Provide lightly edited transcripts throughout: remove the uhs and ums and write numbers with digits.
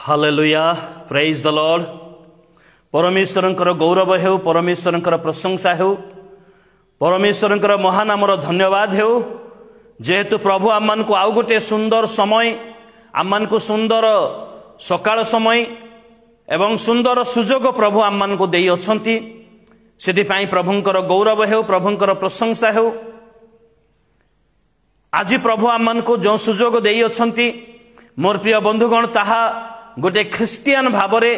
Hallelujah praise the lord. परमेश्वरंकर गौरव हेउ, परमेश्वरंकर प्रशंसा हेउ, परमेश्वरंकर महानामर धन्यवाद हेउ। जेहेतु प्रभु आम को आउ गोटे सुंदर समय, आम को सुंदर सकाळ समय एवं सुंदर सुजोग प्रभु आम को देई अछंती, सेथिपाई प्रभुंकर गौरव हेउ, प्रभुंकर प्रशंसा हेउ। आज प्रभु आम को जो सुजोग देई अछंती मोर प्रिय बंधुगण, ताहा गोटे ख्रिस्टियान भावरे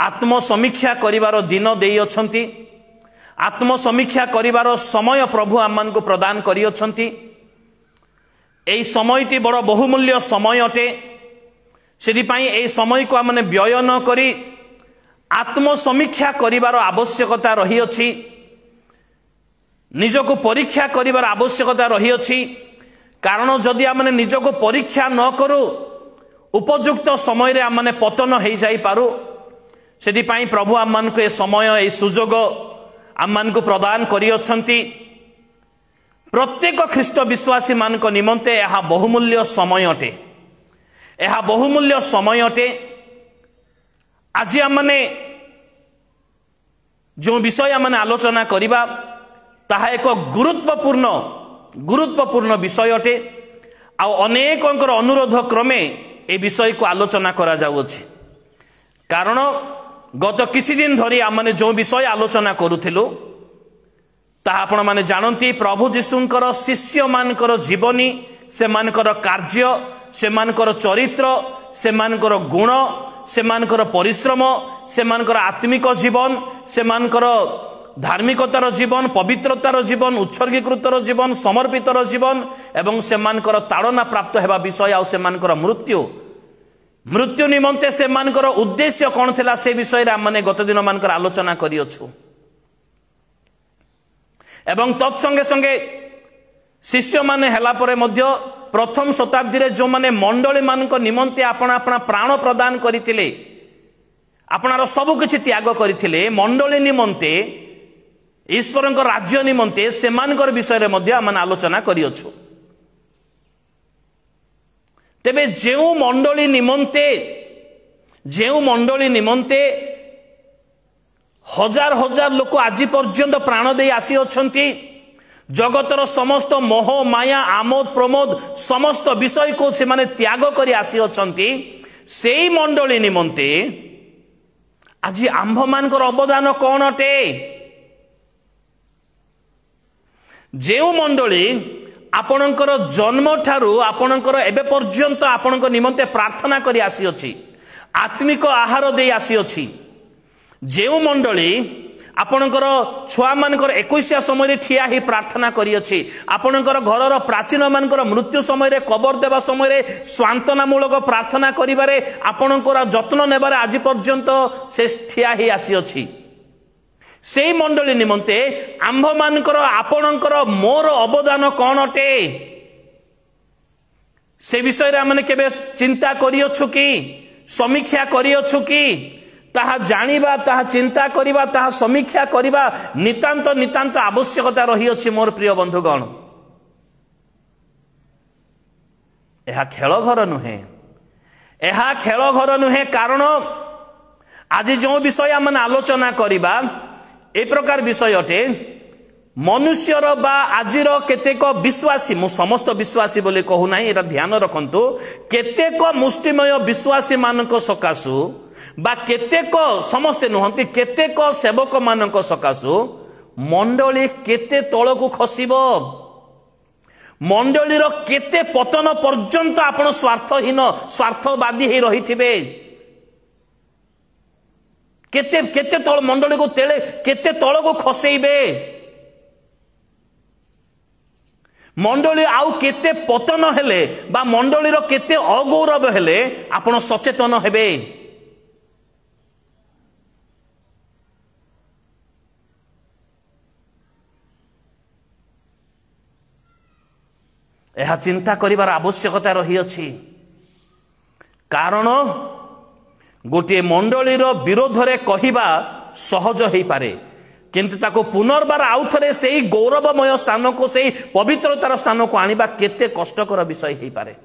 आत्मसमीक्षा करिवार दिन देई अछंती। आत्मसमीक्षा करिवार समय प्रभु आम को प्रदान करि अछंती। एई समयटी बड़ बहुमूल्य समय अटे। सेथिपाई एई समय को आमने व्यय न करी आत्मसमीक्षा करिवार आवश्यकता रही अछि। निजको परीक्षा करिवार आवश्यकता रही अछि। कारण जदि आमने निजको परीक्षा न करू उपयुक्त समय रे आमने पतन हो जाई पारू। सेथिपाई प्रभु आम को ए समय ए सुजोग आम को प्रदान करि अछंती। प्रत्येक ख्रीष्ट विश्वासी मान निमंते यह बहुमूल्य समय अटे। यह बहुमूल्य समय अटे। आज आमने जो विषय आमने आलोचना करिबा ताहा एक गुरुत्वपूर्ण विषय अटे। आ अनेकंकर अनुरोध क्रमे ए विषय को आलोचना करा जाउछि। कारण गत किछि दिन धरी आमने जो विषय आलोचना करूथिलु ताहा आपण माने जानंती, प्रभु जीशुंकर शिष्य मानकर जीवनी, से मानकर कार्य, से मानकर चरित्र, से मानकर गुण, से मानकर परिश्रम, से मानकर आत्मिक जीवन, से मानकर धार्मिकतार जीवन, पवित्रतार जीवन, उत्सर्गीकृतर जीवन, समर्पितर जीवन एवं से मानकर ताड़ना प्राप्त हेबा विषय आ से मानकर मृत्यु निमंते से मानकर उद्देश्य कौन थिला से विषय रे हमने गत दिन मानकर आलोचना करि अछु। एवं तत्संगे संगे शिष्य माने हेला परे मध्य प्रथम शताब्दी रे जो माने मंडली मान निमंते अपना प्राण प्रदान करथिले, आपणार सब किछि त्याग करथिले मंडली निमंते, ईश्वरंक राज्य निमंते, से मानकर विषय रे मध्य आमने आलोचना करि अछु। तेबे जेउ मंडली निमंते हजार हजार लोक आज पर्यंत प्राण दे आसी अछंती, जगतर समस्त मोह माया आमोद प्रमोद समस्त विषय को से माने त्याग करी आसी अछंती, सेई मंडली निमंते आज आंभ मानकर अवदान कौन अटे? जेउ मंडली आपणकर जन्म ठारू आपणकर एबे पर्यंत आपणकर निमंते प्रार्थना करी आसी अछि, आत्मिक आहार दे आसी अछि। जेउ मंडली आपणकर छुआ मानकर 21 समय रे ठिया ही प्रार्थना करी अछि, आपणकर घरर प्राचीन मानकर मृत्यु समय रे कबर देवा समय रे सांत्वना मूलक प्रार्थना करिबारे आपणकर जत्न नेबारे आज पर्यंत से ठिया ही आसी अछि। से मंडली निमंते आंभ मानकर आपणकर मोर अवदान कौन अटे? से विषय रे हमने केबे चिंता करियछु कि, समीक्षा करियछु कि? ताहा जानिबा, ताहा चिंता करिबा, ताहा समीक्षा करिबा नितांत आवश्यकता रही अछि। मोर प्रिय बंधुगण, एहा खेल घर नुहे, एहा खेल घर नुहे। कारण आज जो विषय आमने आलोचना करिबा ए प्रकार विषय अटे। मनुष्यर बा आजिर केतेक विश्वासी, मु समस्त विश्वासी बोले कहू नाही, एटा ध्यान रखंतु, केतेक मुष्टिमय विश्वासी मानक सकासु बा केतेक समस्ते नुहंती, केतेक सेवक मानक सकासु मंडली केते तळकु खसिबो, मंडलीर केते पतन पर्यंत आपण स्वार्थहीन स्वार्थवादी हे रहिथिबे। केते तळ मंडली को तेले केते तळकु खसेइबे, मंडली आउ केते पतन हेले बा मंडलीर केते अगौरव हेले आपण सचेतन हेबे। यह चिंता करिवार आवश्यकता रही अछि। कारण गोटे मंडलीर विरोध रे कहिबा सहज हेई पारे, किंतु ताको पुनर्बार आउथरे सेही गौरवमय स्थान को, सेही पवित्रतार स्थान को आनिबा केते कष्टकर विषय हेई पारे।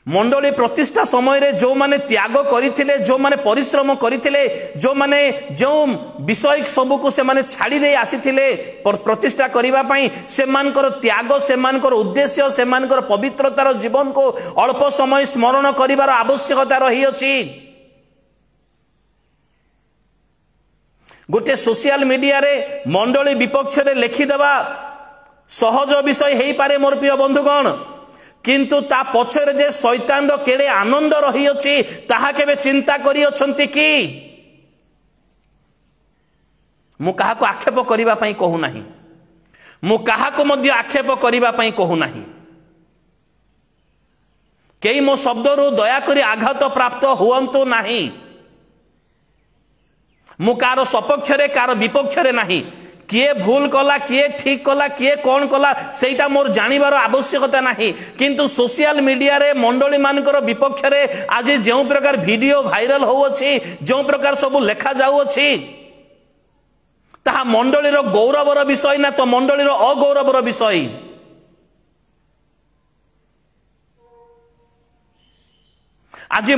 मंडली प्रतिष्ठा समय रे जो माने त्याग करथिले जो माने परिश्रम करथिले जो माने जो विषय सब को से माने छाड़ी दे आसीथिले प्रतिष्ठा करिबा पई से मानकर त्याग से मानकर उद्देश्य से मानकर पवित्रतार जीवन को अल्प समय स्मरण करिवार आवश्यकता रही अछि। गोटे सोशल मीडिया रे मंडली विपक्ष रे लिखि देबा सहज विषय हेई पारे मोर प्रिय बंधुगण, किंतु ता पछरे जे शैतान रो केड़े आनंद रही अछि ताहा केबे चिंता करी अछंती कि? मु काहा को आक्षेप करिबा पई कहू नाही, मु काहा को मध्य आक्षेप करिबा पई कहू नाही। केई मो शब्द रो दया करी आघात प्राप्त हुअंतु नाही। मु कार सपक्ष रे कार विपक्ष रे नाही। किए भूल कला किए ठीक कला किए कौन कला सेटा मोर जानिबार आवश्यकता नहीं, किंतु सोशल मीडिया रे मंडली मानकर विपक्ष रे आज जो प्रकार वीडियो वायरल हो अछि जो प्रकार सब लेखा जाउ अछि ताहा मंडली रो गौरवर विषय ना तो मंडली रो अगौरवर विषय। आज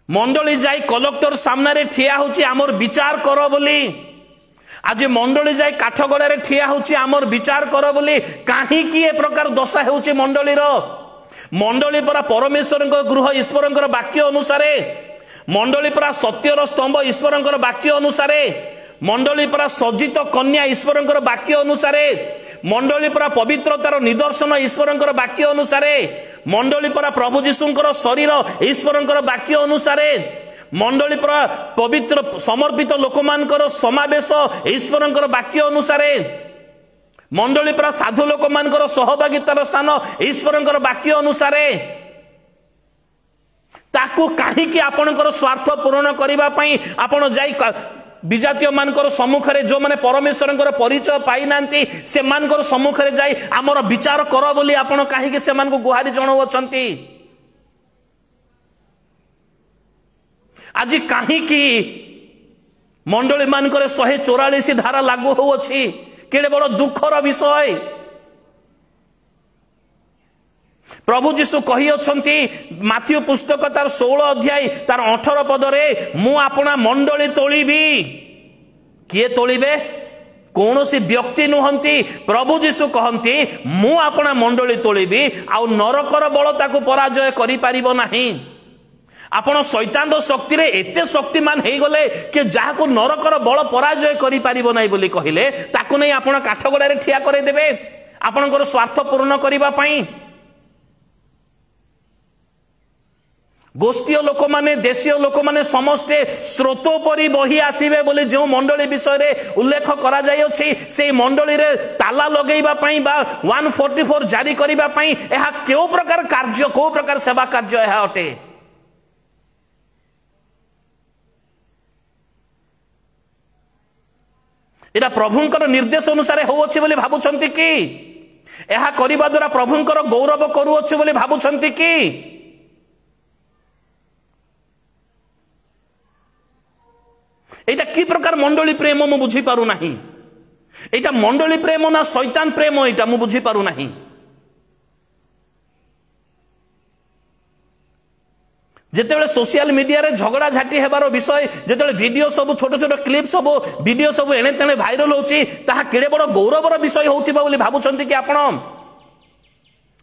मंडली जाई कलेक्टर सामने रे ठिया होछि आमर विचार करो बोली। आज मंडली जाई काठगड़ा रे ठिया होछि आमर विचार करो बोली। काहे कि ए प्रकार दशा होछि मंडली रो? मंडली परा परमेश्वर गृह ईश्वर वाक्य अनुसारे, मंडली परा सत्यर स्तंभ ईश्वर वाक्य अनुसारे, मंडली परा सज्जित कन्या ईश्वर वाक्य अनुसारे, मंडली परा पवित्रतार निदर्शन ईश्वर वाक्य अनुसारे, मंडली परा प्रभु जीशुंकर शरीर ईश्वर वाक्य अनुसारे, मंडली परा पवित्र समर्पित लोकमानकर समावेश ईश्वर वाक्य अनुसारे, मंडली परा साधु लोकमानकर सहभागितार स्थान ईश्वर वाक्य अनुसारे। ताकू काहे कि आपनकर स्वार्थ पूर्ण करिबा पई आपण जाई विजातीय मानकर सम्मुख रे जो माने परमेश्वरंकर परिचय पाई नांती से मानकर सम्मुख रे जाई हमर विचार करो बोली आपण काहे कि से मान को गुहारी जणाव छंती। आज काहे कि मंडली मानकर 144 धारा लागू हो अछि केडे बड़ दुखर विषय। प्रभु जीशु कही अछंती माथ्यू पुस्तक तार 16 अध्याय तार 18 पद रे मु आपना मंडली तोलिबी। किए तोलिबे? कौन सी व्यक्ति नुहंती। प्रभु जीशु कहंती मु आपना मंडली तोलिबी आउ नरकर बल ताकू पराजय करि पारिबो नाही। आपण शैतान शक्ति रे एते शक्तिमान हे गले कि जाहाको नरकर बल पराजय करि पारिबो नाही बोली कहिले ताकू नै आपण काठगड़ा रे ठिया करे देबे आपनकर स्वार्थ पूर्ण करिबा पई। गोष्ठीय लोक माने देशीय लोक माने समस्ते स्रोतो परी बही आसीबे बोली जो मंडली विषय रे उल्लेख करा जाय अछि से मंडली रे ताला लगेइबा पई बा 144 जारी करिबा पई एहा केउ प्रकार कार्य को प्रकार सेवा कार्य एहा अटे। एटा प्रभुंकर निर्देश अनुसार हो अछि बोली भाबुछंती कि? एहा करिबा द्वारा प्रभुंकर गौरव करू अछि बोली भाबुछंती कि? एटा की प्रकार मंडली प्रेम मु बुझी पारु नाही। एटा मंडली प्रेम ना शैतान प्रेम एटा मु बुझी पारु नाही। जेतेबेले सोशल मीडिया रे झगड़ा झाटी हेबार विषय जेतेबेले वीडियो सब छोट छोट क्लिप सब वीडियो सब एने तेने वायरल होची ताहा केडे बड़ गौरवर विषय होतिबा बोली भाबुछंती कि आपण?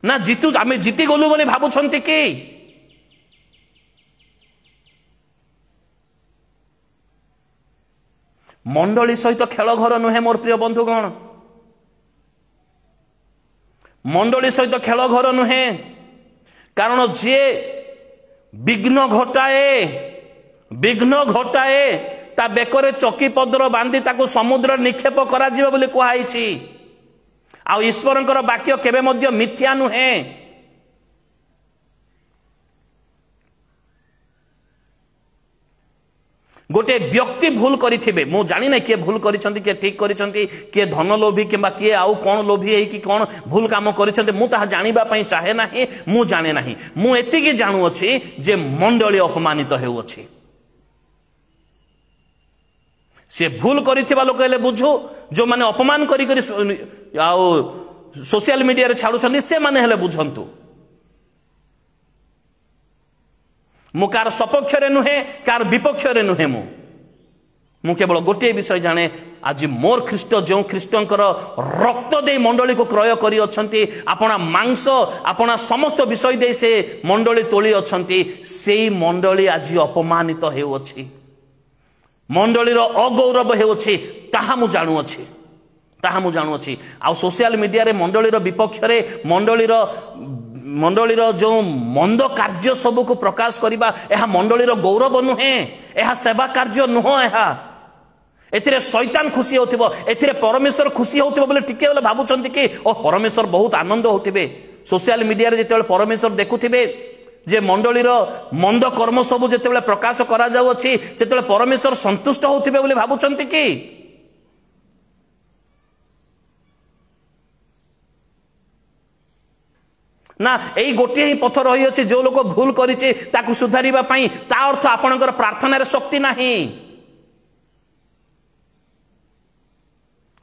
ना जीतु आमे जीती गलु बोली भाबुछंती कि? मंडली सहित खेल घर नुहे मोर प्रिय बंधुगण। मंडली सहित खेल घर नुहे। कारण जे विघ्न घटाए ता बेकरे चकी पदर बांधी ताको समुद्र निक्षेप करा जिवो बोली कुहाइछि। आ ईश्वरंकर वाक्य केबे मध्य मिथ्या नुहे। गोटे व्यक्ति भूल करिथिबे मु जानि नै के भूल करिसंती के ठीक करिसंती के धन लोभी किबा के आउ कोन लोभी है कि कोन भूल काम करिसंती मु ताहा जानिबा पई चाहे नाही। मु जाने नाही। मु एति कि जानु अछि जे मंडली अपमानित हेउ अछि। से भूल करिथिबा लोक हेले बुझु जो माने अपमान करि करि आउ सोशल मीडिया रे छाडुसंती से माने हेले बुझंतु। मु कार सपक्ष नुहे कार विपक्ष नुहे मु केवल गोटे विषय जाने आज मोर ख्रीष्ट जो ख्रीष्टंकर रक्त दे मंडली को क्रय करी अछंती आपना मांस आपना समस्त विषय दे से मंडली तोली अछंती सेई मंडली आज अपमानित हेउ अछि मंडली रो अगौरव हेउ अछि ताहा मु जानु अछि आ सोशल मीडिया रे मंडली रो विपक्ष रे मंडली रो जो मंद कार्य सब को प्रकाश करिबा एहा मंडली रो गौरव नुहे एहा सेवा कार्य नुह एहा एथिरे शैतान खुशी होथिबो एथिरे परमेश्वर खुशी होथिबो बोले टिके बोले भाबुचंती कि ओ परमेश्वर बहुत आनंद होथिबे सोशल मीडिया रे जेतेबेले परमेश्वर देखुथिबे जे मंडली रो मंद कर्म सब जेतेबेले प्रकाश करा जाउ अछि जेतेबेले परमेश्वर संतुष्ट होथिबे बोले भाबुचंती कि ना एई गोटे ही पथ रही अछि जो लोक भूल करिछि ताकू सुधारिबा पई ता अर्थ आपनकर प्रार्थना रे शक्ति नाही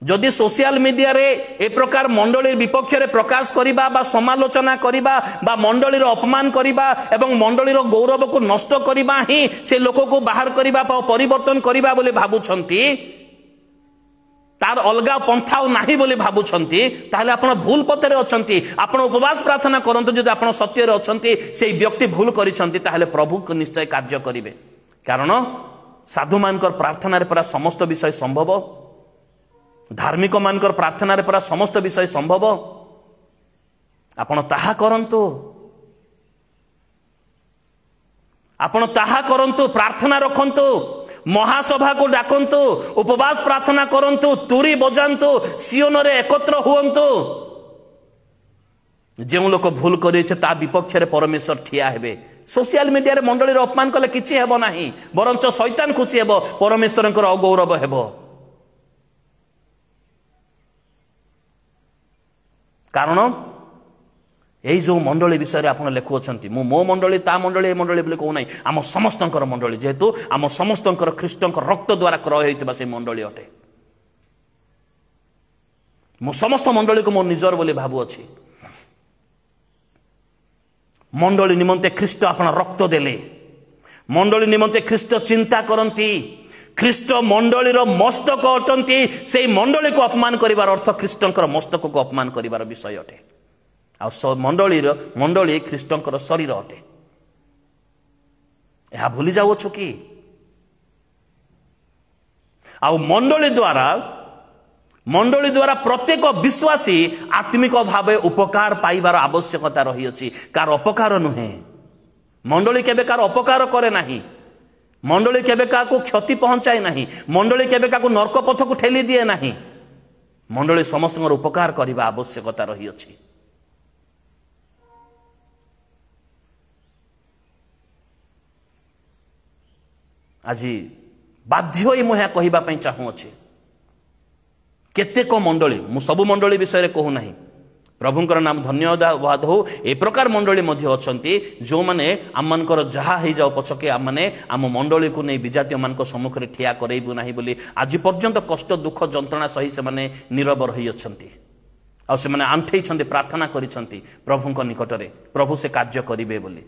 जदि सोशल मीडिया रे ए प्रकार मंडली विपक्ष रे प्रकाश करिबा बा समालोचना करिबा बा मंडली रो अपमान करिबा एवं मंडली रो गौरव को नष्ट करिबा ही से लोक को बाहर करिबा बा परिवर्तन करिबा बोले भाबुछंती तार अलगा पंथा नाही बोले भाबुछंती ताहले आपण भूल पथरे अछंती आपण उपवास प्रार्थना करंतु जदि आपण सत्य रे अछंती से व्यक्ति भूल करिसंती ताहले प्रभु को निश्चय कार्य करिवे कारण साधु मानकर प्रार्थना रे परा समस्त विषय संभव धार्मिक मानकर प्रार्थना रे परा समस्त विषय संभव आपण ताहा करंतु प्रार्थना रखंतु महासभा को डाकंतु उपवास प्रार्थना करंतु तुरी बजांतु सियोन रे एकत्र हुअंतु जेउ लोक भूल करिছে ता विपक्ष रे परमेश्वर ठिया हेबे सोशल मीडिया रे मंडली रे अपमान कले किछि हेबो नाही बरंच शैतान खुशी हेबो परमेश्वरंकर अगौरव हेबो कारण यही जो मंडली विषय आप लिखुंट मो मंडली ता मंडली मंडली बोले कहूना आम समस्त मंडली जेहेतु आम समस्त ख्रीष्ट रक्त द्वारा क्रय होता से मंडली अटे मु समस्त मंडली को मो निजर बोली भावुअछि मंडली निमंते ख्रीष्ट आपण रक्त देले मंडली निमंते ख्रीष्ट चिंता करती ख्रीष्ट मंडली मस्तक अटंती से मंडली को अपमान करिवार अर्थ ख्रीष्टंकर मस्तक को अपमान करिवार विषय अटे आ मंडली ख्रीष्टंकर शरीर अटे यह भूली जाउछु कि आ मंडली द्वारा प्रत्येक विश्वासी आत्मिक भाव उपकार पाइबार आवश्यकता रही अछि कार अपकार नुहे मंडली केबे कार अपकार करे नाही मंडली केबे को क्षति पहुंचाए नहीं मंडली केबे को नरक पथ को ठेली दिए नहीं मंडली समस्त उपकार करने आवश्यकता रही अछि आज बाध्य मुझे कहवाई चाहूँगी केतेक मंडली मु सब मंडली विषय कहू नहीं प्रभुंकर नाम धन्यवाद हो ए प्रकार मंडली मध्य अछंती जो माने आमनकर जहा हे जाओ पछके आमने आम मंडली को नहीं विजातीय मान सम्मुख रे ठिया करैबु नाही बोली आज पर्यंत कष्ट दुख जंत्रणा सही से माने नीरव रही अछंती आ से माने आंठै छंती प्रार्थना करिसंती प्रभुंक निकट रे प्रभु से कार्य करिवे बोली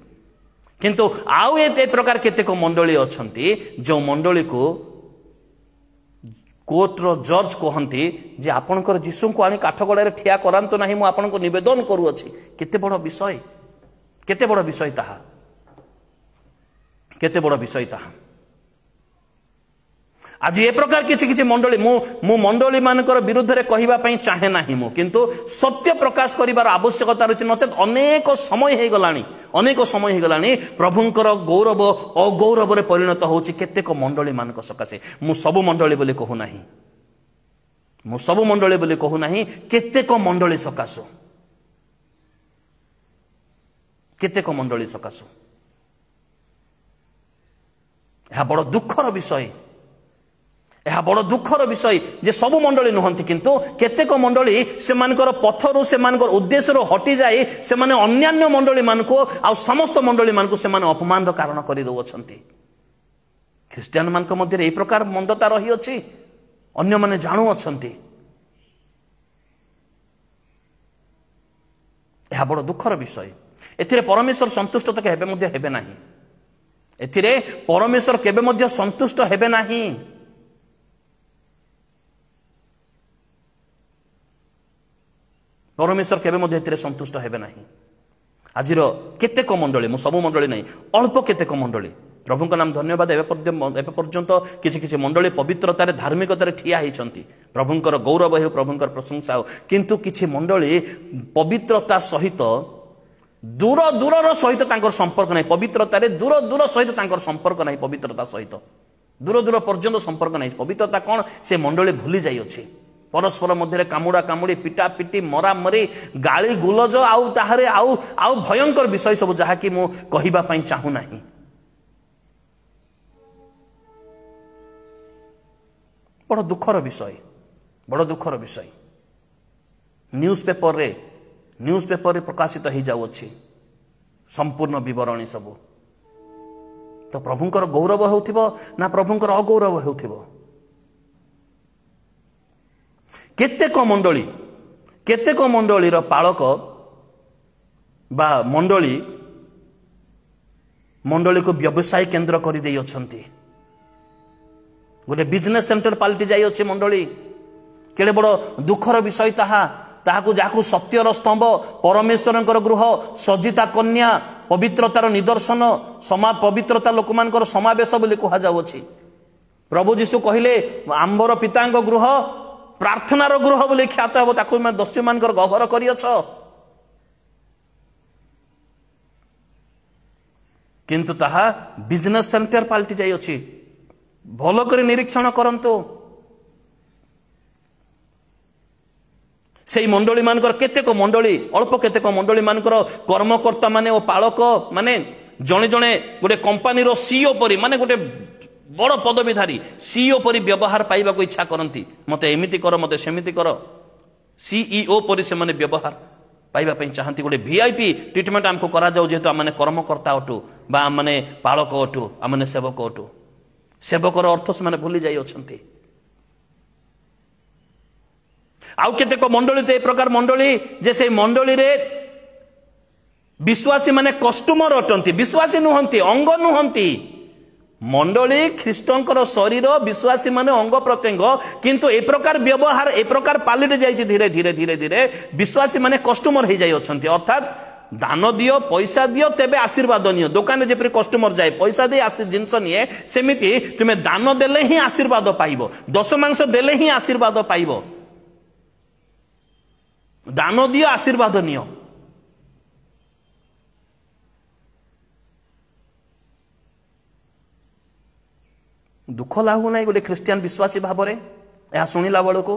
किंतु आउ ए प्रकार केतेक मंडली अछंती जो मंडली को कोर्ट रो जज कहती जे आपणकर जीशु को आनी काठगड़ा ठिया करांतो नहीं मु आपन को निवेदन करूअछि केते बड़ विषय ताहा केते बड़ विषय ताहा आज ए प्रकार किछि मंडली मु मंडली मानकर विरुद्ध रे कहिबा पई चाहे नाही मु किंतु सत्य प्रकाश करिवार आवश्यकता रछि नचेत अनेक समय हे गलानी प्रभुंकर गौरव अगौरव रे परिणत होछि केतेक मंडली मानक सकासे मु सब मंडली बोली कहू नाही केतेक मंडली सकासो यह बड़ दुखर विषय यह बड़ दुखर विषय जे सब मंडली नुहंती किंतु केतेक मंडली सेमानकर पथरु सेमानकर उद्देश्य हटि जाए से माने अन्यान्य मंडली मानको आ समस्त मंडली मानको से माने अपमान रो कारण करि दउछंती ख्रिस्टियन मानक मध्य ए प्रकार मंदता रही अछि अन्य माने जानु अछंती यह बड़ दुखर विषय एथिरे परमेश्वर संतुष्ट तक हेबे मध्य हेबे नाही एथिरे परमेश्वर केबे मध्य संतुष्ट हेबे नाही। परमेश्वर केबे मध्य एथिरे संतुष्ट हेबे नाही। आजिर केतेक मंडली मु सबु मंडली नहीं अल्प केतेक मंडली प्रभु का नाम धन्यवाद एवं पर्यंत किछि किछि मंडली पवित्रतार धार्मिकतार ठिया होइछंती प्रभुंकर गौरव हो प्रभुंकर प्रशंसा हो किंतु किछि मंडली पवित्रता सहित दूर दूर सहित तांकर संपर्क नहीं पवित्रता रे दूर दूर सहित तांकर संपर्क नहीं पवित्रता सहित दूर दूर पर्यंत संपर्क नहीं पवित्रता कौन से मंडली भूली जाई अछि परस्पर मध्य कामुड़ा कामुड़ी पिटा पिटी मरा मरी गाली गुलज आउ ताहारे आउ आउ भयंकर विषय सब जहा कि मु कहिबा पई चाहू नाही। बड़ दुखर विषय न्यूज पेपर रे प्रकाशित हो जाउछि संपूर्ण विवरणी सब तो प्रभुंकर गौरव होउथिबो ना प्रभुंकर अगौरव होउथिबो। केतेक मंडली पालक बा मंडली को व्यवसाय केंद्र कर दे अछंती गोटे बिजनेस सेंटर पलटि जाई अछि मंडली केड़े बड़ दुखर विषय ताहाकु जाकु सत्यर स्तंभ परमेश्वरंकर गृह सजिता कन्या पवित्रतार निदर्शन पवित्रता लोक मानकर समावेश बोली कहा जाउ अछि। प्रभु जीशु कहिले आंबर पितांग गृह प्रार्थनार गृह बोली ख्यात हम ताकू दस्यु मानकर गहर करियछ किंतु ताहा बिजनेस सेंटर पलटि जाई अछि। भलो कर निरीक्षण करंतु से मंडली मानकर केतेक मंडली अल्प केतेक मंडली मानकर कर्मकर्ता माने ओ पालक माने जणे जणे गोटे कंपनी रो सीईओ परी माने गोटे बड़ पदवीधारी सीईओ परी व्यवहार पाइबा को इच्छा करंती मते एमिति कर मते सेमिति कर सीईओ परी से माने व्यवहार पाइबा पई चाहंती गोटे वीआईपी ट्रीटमेंट हमको करा जाऊ जेतो माने कर्मकर्ता अटू बा माने पालक अटू माने सेवक अटू सेवकर अर्थ से माने भूली जाई अछंती। आउ केतेक मंडली तो ए प्रकार मंडली जे से मंडली रे विश्वासी माने कस्टमर अटंती विश्वासी नुहंती अंग नुहंती मंडली ख्रीष्टंकर शरीर विश्वासी माने अंग प्रत्यंग किंतु ए प्रकार व्यवहार ए प्रकार पालिट जाई धीरे धीरे धीरे धीरे विश्वासी माने कस्टमर हो जाई अछंती अर्थात दान दियो पैसा दियो तेबे आशीर्वाद नियो दुकान जेपरि कस्टमर जाए पैसा दे जिनस निये सेमिति तुमे दान देले ही आशीर्वाद पाइबो दश मांस देले ही आशीर्वाद पाइबो दान दियो आशीर्वाद नियो। दुख लागू ना गोटे ख्रीस्टियान विश्वासी भाव में यह शुणिला बेलू को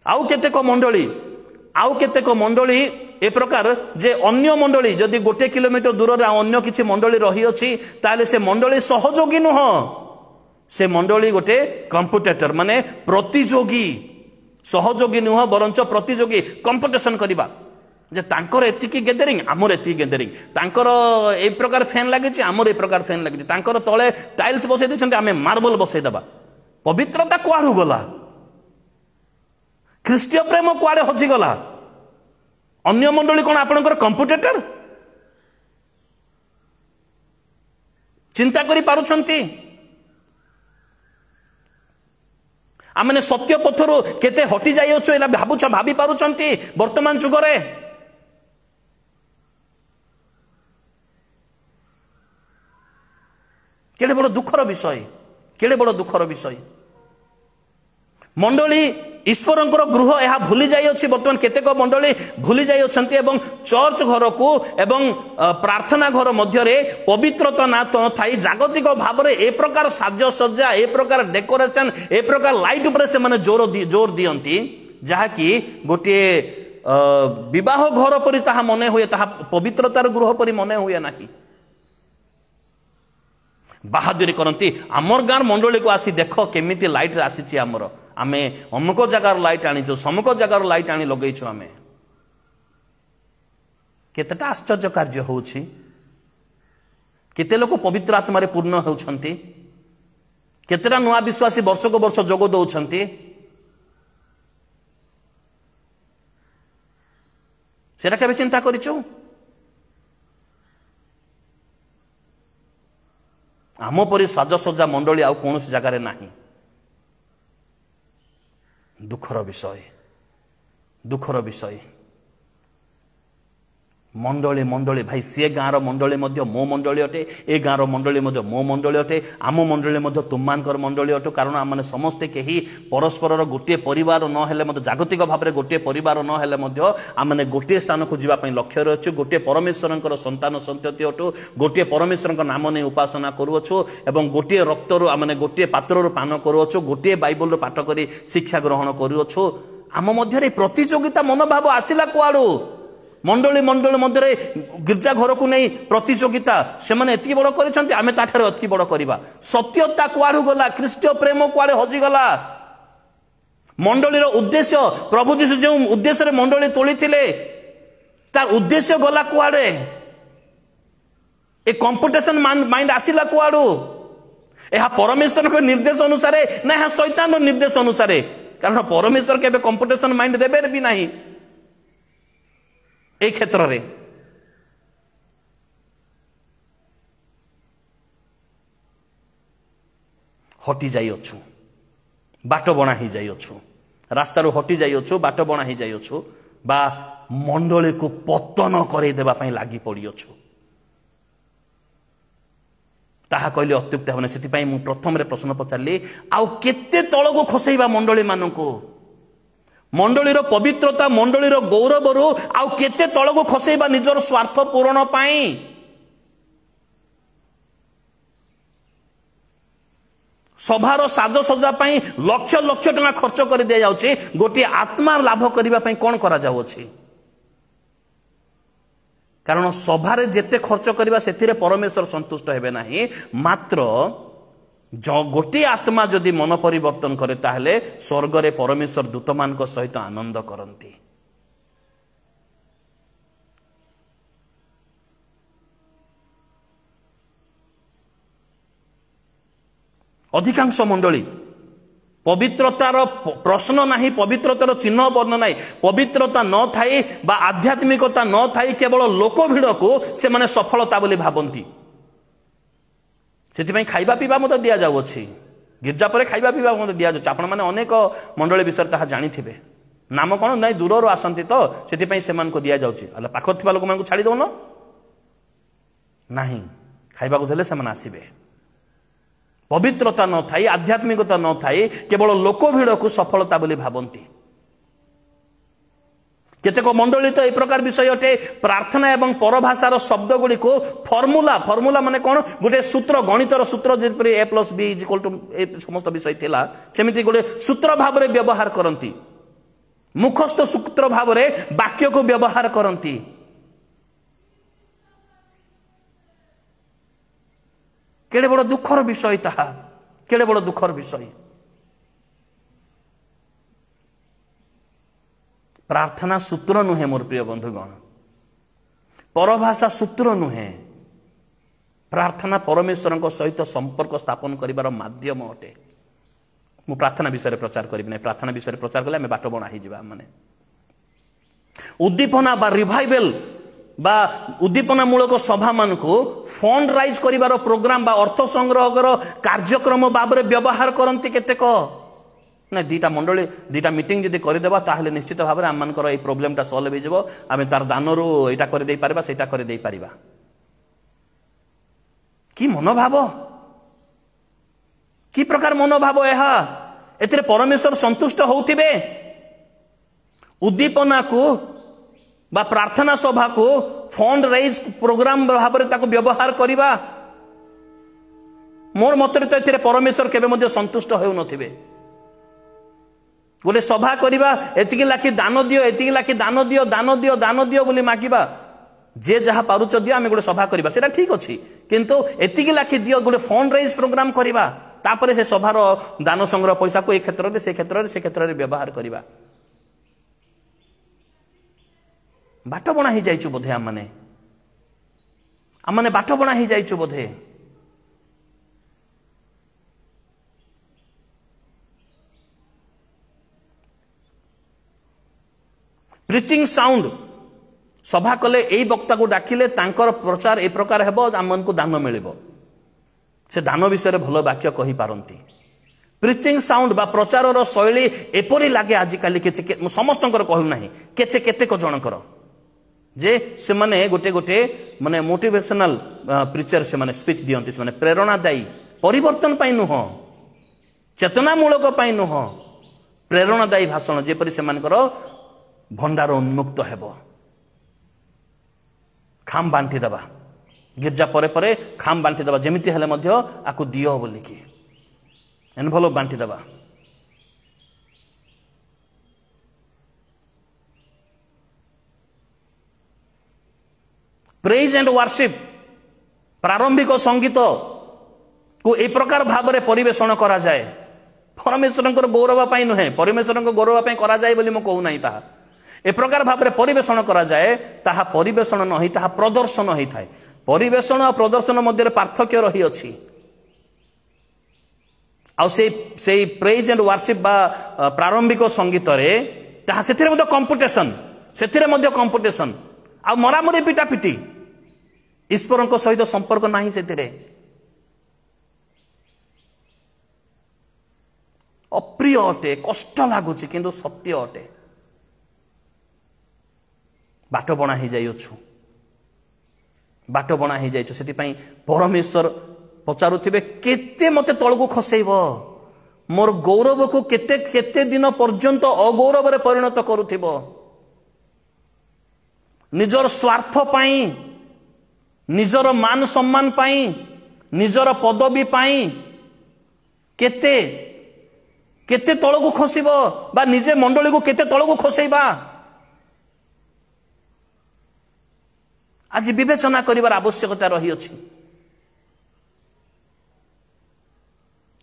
आउ केतेक मंडली ए प्रकार जे अन्य मंडली जदि गोटे किलोमीटर दूर अन्य किछि मंडली रही अछि ताले से मंडली सहयोगी नुह से मंडली गोटे कंपिटिटर माने प्रतियोगी सहयोगी नुह बरंच प्रतियोगी कंपिटिशन करिबा जे तांकर एतिकी गैदरिंग आमर एतिकी गैदरिंग तांकर ए प्रकार फैन लागिछि आमर ए प्रकार फैन लागिछि तांकर तळे टाइल्स बसै दैछन्ते आमे मार्बल बसै दबा पवित्रता कुआडू गला ख्रीष्टीय प्रेम कुआडे हजि गला अन्य मंडली कोन आपनकर कंपिटिटर चिंता करि पारुछन्ती आमने सत्य पथरु केते हटि जाई अछो एला भाबी पारुछन्ती वर्तमान जुगरे केड़े बड़ दुखर विषय मंडली ईश्वरंकर गृह यह भूली जाई अछि वर्तमान केतेक मंडली भूली जाई अछन्ती एवं चर्च घर को एवं प्रार्थना घर मध्य रे पवित्रता ना तो थाई जागतिक भाव रे ए प्रकार साजसज्जा ए प्रकार डेकोरेशन ए प्रकार लाइट उपरे से माने जोर दियंती जहा कि गोटे विवाह घर परि ताहा मने हुए ताहा पवित्रतार गृह परि मने हुए नाही बाहादुरी करती आमर गाँव मंडली को आसी देख केमिति लाइट आसी आमर आमे अमुक जगार लाइट आनीचु समुक जगार लाइट आनी लगेइछु आमे केतेटा आश्चर्य कार्य होउछि केते लोक पवित्र आत्मा रे पूर्ण होउछन्ति केतेटा नुआ विश्वासी वर्ष को वर्ष जोग दउछन्ति সেটা কেবে চিন্তা করিছু? आम परी साजसज्जा मंडली आउ कौन जगार ना। दुखर विषय, दुखर विषय। मंडली मंडली भाई सी गाँव मंडली मो मंडली अटे, ए गाँव मंडली मो मंडली अटे, आम मंडली तुम मंडली अटु। कारण आम मैंने समस्ते कहीं परस्पर गोटे परिवार न जागतिक भाव में गोटे परिवार न आम मैंने गोटे स्थान को जावाई लक्ष्य रही। गोटे परमेश्वर संतान संतति अटु, गोटे परमेश्वर नाम नहीं उपासना करुअछु एवं गोटे रक्तर आम गोटे पात्र पान करुअछु, गोटे बाइबल पाठ कर शिक्षा ग्रहण करुअछु। आम मध्य प्रतियोगिता मनोभाव आसिला कुआड़ू? मंडली मंडली मध्य गिरजा घर को नहीं प्रतियोगिता से मैंने एति बड़ कर आम ताठी बड़ करवा। सत्यता कुआड़ू गला? ख्रीष्टीय प्रेम कुआड़े हजिगला? मंडलीर उद्देश्य प्रभु जीशु जो उद्देश्य मंडली तोली तार उद्देश्य गला कुआड़े? ए कंपिटिशन माइंड आसिला कुआड़ू? यह परमेश्वर के निर्देश अनुसार ना यह शैतान निर्देश अनुसार? कारण परमेश्वर के कंपिटिशन माइंड देवे भी नहीं। ए क्षेत्र रे हटी जाइछु, बाट बना ही जाइछु, रास्तारू हटी जाइछु, बाट बना ही जाइछु, बा मंडली को पतन करे देबा पई लागी पड़ियछु। ताहा कहले अत्युक्त हेबने। सेति मु प्रथम रे प्रश्न पचारली आउ केते तळ को खसेइबा मंडली माननको? मंडलीर पवित्रता मंडलीर गौरव आउ केते तळ को खसेइबा निजर स्वार्थ पूरण पाई? सभार साजसज्जा पाई लक्ष लक्ष टका खर्च कर दिया जाउछि, गोटे आत्मा लाभ करबा पाई कोन करा जाउछि? कारण सभारे जेते खर्च करबा सेतिरे परमेश्वर संतुष्ट हेबे नाही। मात्र जो गोटे आत्मा जदि मन परिवर्तन करे ताहले स्वर्ग रे परमेश्वर दूतमान को सहित आनंद करंती। अधिकांश मंडली पवित्रतार प्रश्न नाही, पवित्रतार चिन्ह वर्ण नाही, पवित्रता न थाई बा आध्यात्मिकता न थाई केवल लोक भिड़ को से माने सफलता बोली भाबंती। से खाइबा पीवा मत दि जाऊँगी, गिरजा पर खाइबा पीवा मत दि जाऊँ। आपण मैंने अनेक मंडली विषय ताहा जानिथिबे। नाम कौन ना दूर आसती तो से दि जाऊँगी। पाखर थिबा लोक मानकु छाड़ी दउन नाही, खाइबा को देले से माने आसीबे। पवित्रता न थाई, आध्यात्मिकता न थाई केवल लोक भिड़ को सफलता बोली भाबंती। केतेक मंडली तो ए प्रकार विषय अटे प्रार्थना एवं परभाषार शब्द गुड़ी को फर्मुला फर्मुला माने कौन गोटे सूत्र, गणितर सूत्र जेपरि a + b = समस्त विषय थिला सेमिति गोटे सूत्र भाव में व्यवहार करती, मुखस्थ सूत्र भाव में वाक्य को व्यवहार करती। केड़े बड़ दुखर विषय ताहा, केड़े बड़ दुखर विषय। प्रार्थना सूत्र नुहे मोर प्रिय बंधुगण, परभाषा सूत्र नुहे। प्रार्थना परमेश्वर सहित संपर्क स्थापन करिवार माध्यम अटे। मु प्रार्थना विषय प्रचार करिबि नै, प्रार्थना विषय प्रचार कले आमे बाट बना ही जिबा। माने उद्दीपना बा रिवाइवल बा उद्दीपना मूलक सभा मान को फंड राइज करिवार प्रोग्राम बा अर्थ संग्रह कार्यक्रम बाबरे व्यवहार करंती केतेक ना। दीटा मंडली दीटा मीटिंग जदि करदेबा ताहले निश्चित भाव में आम मानकर ए प्रोब्लेमटा सल्व हो जिवो। आमे तार दानरू एटा कर देई पारिबा, सेटा कर देई पारिबा। की मनोभाव, की प्रकार मनोभाव एहा? एथिरे परमेश्वर संतुष्ट होउथिबे? उद्दीपना को बा प्रार्थना सभा को फंड राइज प्रोग्राम भाव में ताको व्यवहार करिबा? मोर मतरे तो एथिरे परमेश्वर केबे मध्ये संतुष्ट होउ नथिबे। गोटे सभा करवा एतिकी लाखी दान दियो, एतिकी लाखी दान दियो, दान दियो, दान दियो बोली मागिबा, जे जहा पारुच दियो, आमे गोटे सभा करवा सेटा ठीक अछि, किंतु एतिकी लाखी दियो गोटे फंड राइज प्रोग्राम करवा, तापरे से सभार दान संग्रह पैसा को ए क्षेत्र रे से क्षेत्र रे से क्षेत्र रे व्यवहार करवा। बाट बना ही जाइछु बोधे आम माने बाट बना ही जाइछु बोधे। प्रीचिंग साउंड सभा कले एई वक्ता को डाकिले तांकर प्रचार ए प्रकार हेबो आमन को दान मिलिबो से दान विषय भल वाक्य कहि पारंती प्रिचिंग साउंड बा प्रचार शैली एपरी लागे आजिकाली के समस्त कहू ना केचे केतेक जनकर जे से माने गोटे गोटे माने मोटिवेशनल प्रिचर से माने स्पीच दियंती से माने प्रेरणादायी परिवर्तन पाई नुह चेतनामूलक पाई नुह प्रेरणादायी भाषण जेपरि से मानकर भंडार उन्मुक्त हेबो खाम बांटी दबा गिरजा परे परे खाम बांटी दबा जेमिति हेले मध्य आकु दियो बोलिकी एनभलप बांटी दबा प्रेज एंड वर्शिप प्रारंभिक संगीत को ए प्रकार भाव में परिवेषण करा जाए परमेश्वर गौरव पाई नुहे परमेश्वर गौरव पाई करा जाए बोली मु कहू नाही ताहा ए प्रकार भाव में परिवेषण करा जाए ताहा परिवेषण नहीं ताहा प्रदर्शन ही थाए परिवेषण और प्रदर्शन मध्य पार्थक्य रही अछि आउ से प्रेज एंड वर्शिप बा प्रारंभिक संगीत रे ताहा सेथिरे मध्य कंपटीशन सेथिरे मध्य कंपटीशन आ मरामरी पिटापिटी ईश्वर सहित संपर्क नहीं से अप्रिय अटे कष्ट लगुच किंतु सत्य अटे बाट बणा ही जाइछु बाट बणा ही जाइछु सेति पई परमेश्वर पचारुथिबे केते मते तळगु खसेइब मोर गौरव को केते केते दिन पर्यंत अगौरव रे परिणत करूथिबो निजर स्वार्थ पाई निजर मान सम्मान पाई निजर पदवी पाई केते केते तळगु खसिबो बा निजे मंडली को केते तळगु खसेइबा आज विवेचना करिवार आवश्यकता रही अछि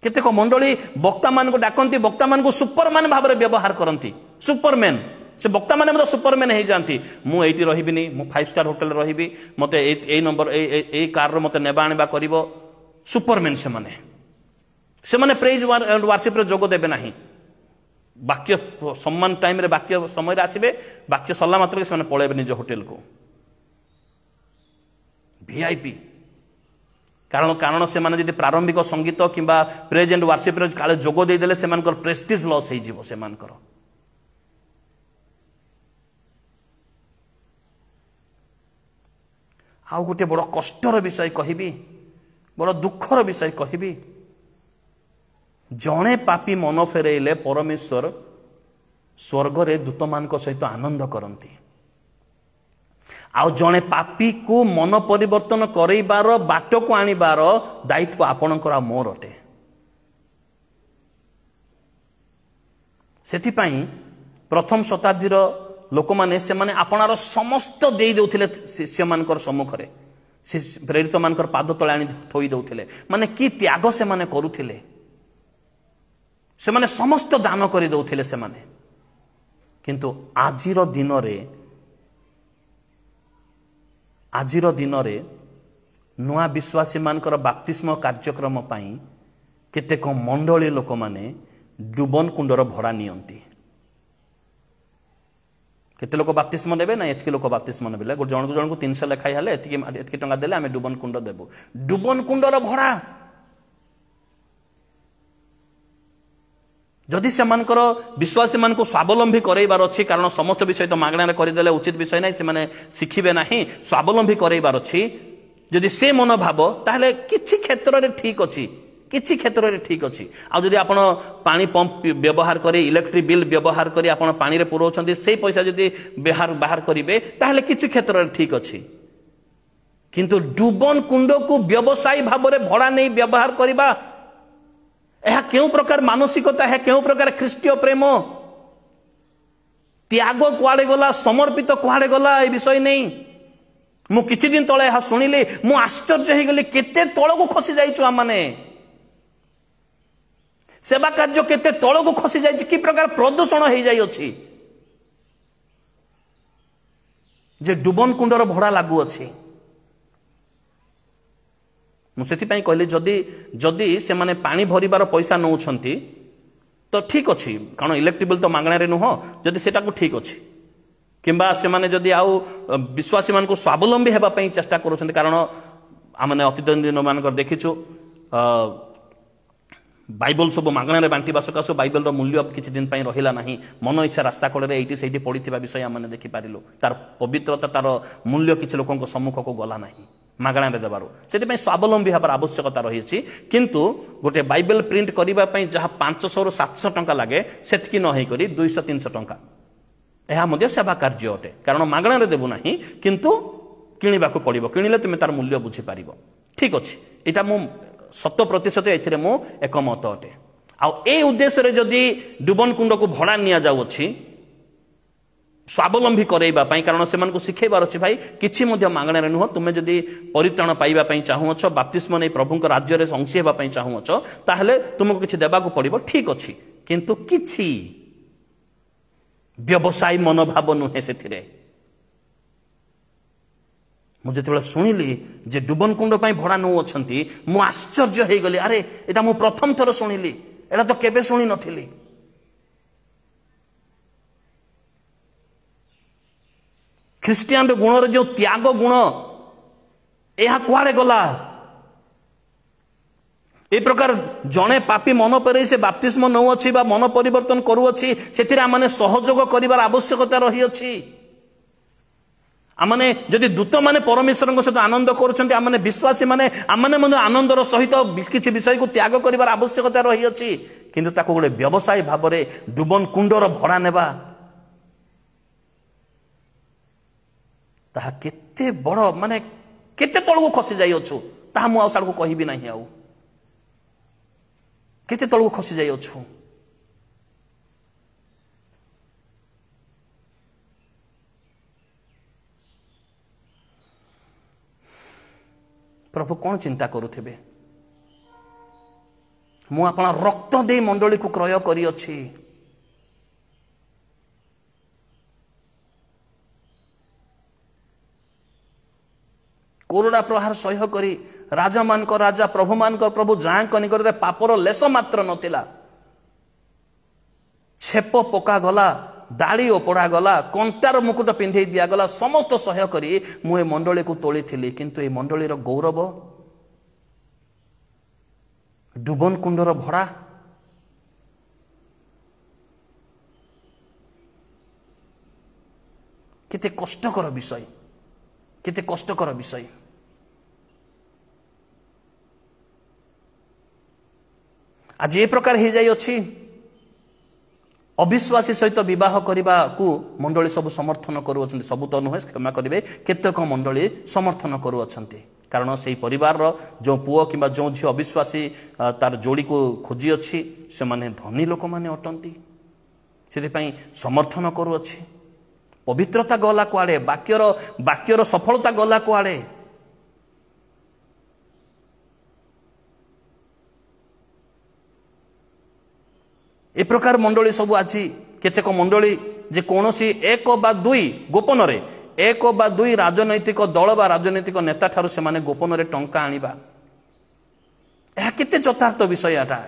केतेक मंडली वक्ता मान को डाकंती वक्ता मान को सुपरमैन भाव में व्यवहार करंती सुपरमैन से वक्ता माने मतलब सुपरमैन हो जाती मु एटी रहिबिनी मु 5 स्टार होटल रहिबी मते ए नंबर ए कार रो मते नेबा आनिबा करिवो सुपरमैन से माने प्रेज एंड वर्शिप रे जोग देबे नाही वाक्य सम्मान टाइम रे वाक्य समय रे आसीबे वाक्य सल्ला मात्र के से माने पळेबे निज होटल को वीआईपी कारण से माने जदि प्रारंभिक संगीत किंबा प्रेज एंड वर्शिप रे काले जोग दे देले से मानकर प्रेस्टीज लॉस हे जीवो से मानकर आउ गोटे बड़ कष्टर विषय कहबी बड़ दुखर विषय कहबी जड़े पापी मन फेरेले परमेश्वर स्वर्ग रे दूत मान सहित आनंद करती आउ जड़े पापी को मन परिवर्तन करइबार बाट को आनिबार दायित्व आपणकर मोर अटे सेथिपाई प्रथम शताब्दी लोक माने से माने आपणार समस्त दे देउथिले शिष्य मानकर सम्मुख रे प्रेरित मानकर पाद तळे आनी थोई देउथिले माने की त्याग से माने करूथिले से माने समस्त दान करि देउथिले से माने किंतु आजिर दिन रे नुआ विश्वासी मानकर बाप्तिस्म कार्यक्रम पाई केतेक मंडली लोक माने डुबन कुंडर भड़ा नियंती केते लोक बाप्तिस्म देबे ना एतके लोक बाप्तिस्म नेबे जन को 300 लेखाई हले एतके टंका देले आमे डुबन कुंड देबो डुबन कुंडर भड़ा जदि से मानकर विश्वासी मान को स्वावलंबी करैबार अछि कारण समस्त विषय तो मागणा रे करिदेले उचित विषय नै से माने शिखिबे नाही स्वावलंबी करैबार अछि जदि से मनोभाव ताहले किछि क्षेत्र रे ठीक अछि किछि क्षेत्र रे ठीक अछि आ जदि आपण पानी पंप व्यवहार करे इलेक्ट्रिक बिल व्यवहार करी आपण पानी रे पुरोचंती से पैसा जदि बाहर करिवे ताहले किछि क्षेत्र रे ठीक अछि किंतु डुबन कुंड को व्यवसायी भाव रे भड़ा नै व्यवहार करिबा यह क्यों प्रकार मानसिकता है क्यों प्रकार ख्रीष्टीय प्रेम त्याग कुआड़े गला समर्पित कुआड़े गला ए विषय नहीं मु किछि दिन तळे हा सुनिले मु आश्चर्य हे गली केते तळको खसी जाइछु आ माने सेवा कार्य केते तळको खसी जाइछि कि प्रकार प्रदूषण हे जाई अछि जे डुबन कुंडर भड़ा लागू अछि मुझे कहली जदि जदि से माने पानी भरिबार पैसा नौछंती तो ठीक अच्छी कारण इलेक्ट्रिक बिल तो मागणारे नुह जदि सेटा को ठीक अच्छी किंबा से माने जदि आउ विश्वासी मान को स्वावलंबी हेबा पई चेष्टा करूछन कारण आमने अतीत दिन मान देखिछु बाइबल सब मागणारे बांटिबा सकाशु बाइबल मूल्य किछि दिन पई रहिला नाही मन इच्छा रास्ता कड़े एठी सेठी पड़िथिबा विषय आमने देखि पारिलु तार पवित्रता तार मूल्य किछि लोकन सम्मुख को गला नाही मागणारे देबारो सेति स्वावलंबी हबार आवश्यकता रही किंतु गोटे बाइबल प्रिंट करबा पई जहा 500 रु 700 टंका लागे सेतकी न होई करी 200-300 टंका यह मध्य सेवा कार्य अटे कारण मागणारे देबु नाही किंतु किनिबाकू पड़िबो किनिले तुमे तार मूल्य बुझी पारिबो ठीक अछि एटा मु 100% एथिरे मु एकमत अटे आ ए उद्देश्य रे जदि डुबन कुंड को भड़ा निया जाउ अछि स्वावलंबी करैबा पई कारण से मानको सिखैबार अछि भाई किछि मध्य मागणारे नुह तुमे जदि परित्राण पाइबा पई चाहुछ बाप्तिस्म नै प्रभुक राज्य रे अंशी हेबा पई चाहुछ ताहले तुमको किछि देबाकू पड़िबो ठीक अछि किंतु किछि व्यवसाय मनोभाव नुहे से मुझे शुणिली जे डुबन कुंड भड़ा नौ अच्छा मु आश्चर्य हो गली अरे एटा मु प्रथम थर शुणिली एटा तो केबे शुणी नथिली ख्रिस्टियान गुण जो त्याग गुण यह कुआड़े गला ए प्रकार जड़े पापी मन पर से बाप्तिस्म नौ अच्छी मन परिवर्तन करुच्छी से माने सहयोग कर आवश्यकता रही अछि आमने जदि दूत माने परमेश्वर सहित आनंद करुँचे विश्वासी माने आमने आनंदर सहित किसी विषय को त्याग कर आवश्यकता रही अछि किंतु ताको गोटे व्यवसाय भाव में डुबन कुंडर भड़ा नेबा ताहा केते बड़ माने केते तलको खसी जाई अछु ताहा मु आउ को कहबी नहीं आउ केते तलको खसी जाई अछु प्रभु कौन चिंता करुथिबे मु अपना रक्त दे मंडली को क्रय करी अछि कोरोना प्रहार सह्य करी राजा मान को राजा प्रभु मान को प्रभु जाक निकट पापर लेस मात्र नथिला छेप पका गला दाढ़ी ओपड़ा गला कंटार मुकुट पिंधे दिया गला समस्त सह्य करी मु ए मंडली को तोली थिली किंतु ए मंडली रो गौरव डुबन कुंडर भड़ा केते कष्टकर विषय केते कष्टकर विषय आज ए प्रकार हो जाई अछि अविश्वासी सहित विवाह करने को मंडली सब समर्थन करुँच सबू तो नुहे क्षमा करेंगे केतेक मंडली समर्थन करुँच कारण से परिवार जो पुओ कि जो झी अविश्वासी तार जोड़ी को खोजी अच्छी से माने धनी लोक मैंने अटंती से समर्थन करुँच पवित्रता गला कुआड़े वाक्यर सफलता गला कुआड़े ए प्रकार मंडली सब आज केतेक मंडली जे कौन एक बा दुई गोपन रे एक बा दुई राजनैतिक दल बा राजनैतिक नेता ठारू से माने गोपन रे टंका आनिबा यह केते यथार्थ विषय एटा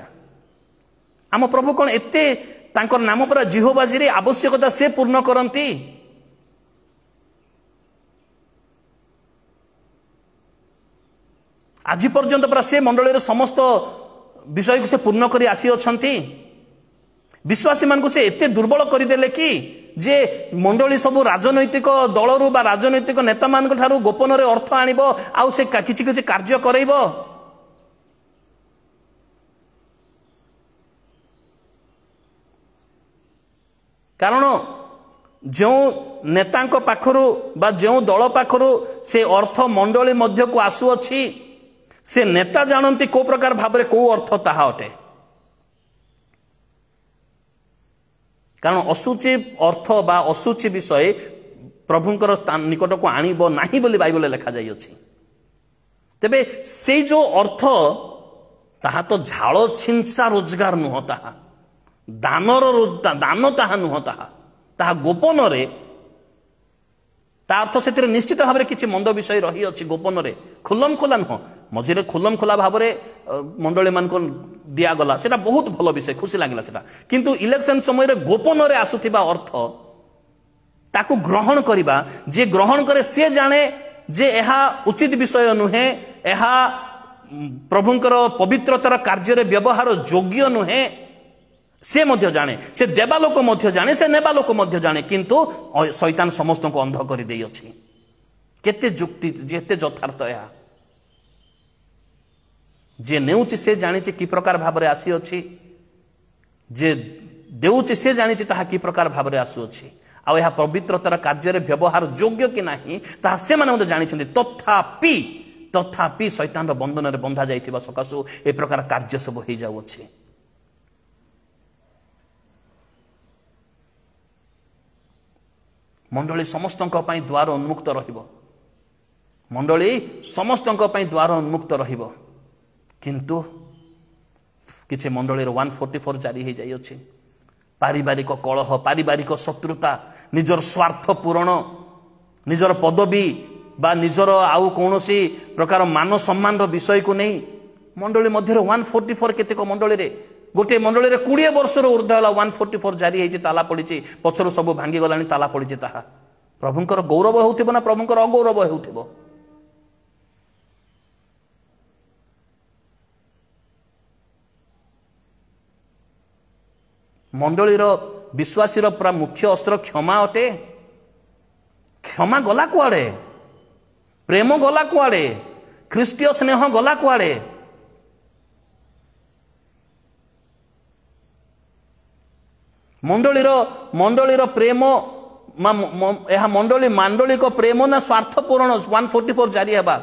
आम प्रभु कौन एते तांकर नाम पर जिहोबाजी रे आवश्यकता से पूर्ण करती आज पर्यंत पर से मंडली समस्त विषय को से पूर्ण करी आसी अछंती विश्वासी मान को से एते दुर्बल करदेले कि जे मंडली सब राजनैतिक दलरू बा राजनैतिक नेता मान ठारू गोपन रे अर्थ आनिबो आउ से किछि किछि कार्य करैबो कारण जो नेतांक पाखरु बा जो दल पाखरु से अर्थ मंडली मध्य को आसु अछि से नेता जानती को प्रकार भाव में को अर्थ ताहा अटे कारण असुचि अर्थ बा असुचि विषय प्रभुंकर निकट को आणिब नाही बोली बाइबल लिखा जाई अछि तेबे से जो अर्थ ताहा तो झाड़ छिंसा रोजगार नुह ताहा दान ताहा नुह ताहा गोपन रे ता अर्थ से निश्चित भाव में किसी मंद विषय रही अछि गोपन रे खुलम खोला नुह मझे खुलम खोला भाव में मंडली मान को दिगला से बहुत भल विषय खुशी लगे से किंतु इलेक्शन समय गोपन रे आसुथिबा अर्थ ताकू ग्रहण करिबा जे ग्रहण करे से जाने जे एहा उचित विषय नुहे एहा प्रभुंकर पवित्रतार कार्य व्यवहार योग्य नुहे से मध्य जाने से देवा लोक मध्य जाने से नेबा लोक मध्य जाने किंतु शैतान समस्त को अंध कर देई अछि केते जुक्ति जेते यथार्थ या जे नेउची से जानी कि प्रकार भाव में आसी अछि जे देउची से जानी ताहा कि प्रकार भाव में आसु अछि आ यह पवित्रतार कार्य व्यवहार योग्य कि नहीं ताहा से माने जानी तथापि तथापि शैतान बंधन रे बंधा जाइथिबा सकासु ए प्रकार कार्य सब हो जाउ अछि मंडली समस्तक पई द्वार उन्मुक्त रहिबो मंडली समस्तक पई द्वार उन्मुक्त रहिबो किंतु किछि मंडली 144 जारी हो जाई अछि पारिवारिक कलह पारिवारिक शत्रुता निजर स्वार्थ पूरण निजर पदवी बा निजर आउ कौनसी प्रकार मान सम्मान विषय को नहीं मंडली मध्य 144 केतेक मंडली रे गोटे मंडली रे 20 वर्ष ऊर्ध्व होला 144 जारी होइछि ताला पड़िछि पछरो सब भांगी गलानी ताला पड़िछि ताहा प्रभुंकर गौरव होउथिबो ना प्रभुंकर अगौरव होउथिबो मंडलीर विश्वासीर पूरा मुख्य अस्त्र क्षमा अटे क्षमा गला कुआड़े प्रेम गला कुआड़े ख्रीष्टीय स्नेह गला कुआड़े मंडलीर प्रेम यह मंडली मांडलिक प्रेम ना स्वार्थ पूरण 144 जारी हेबा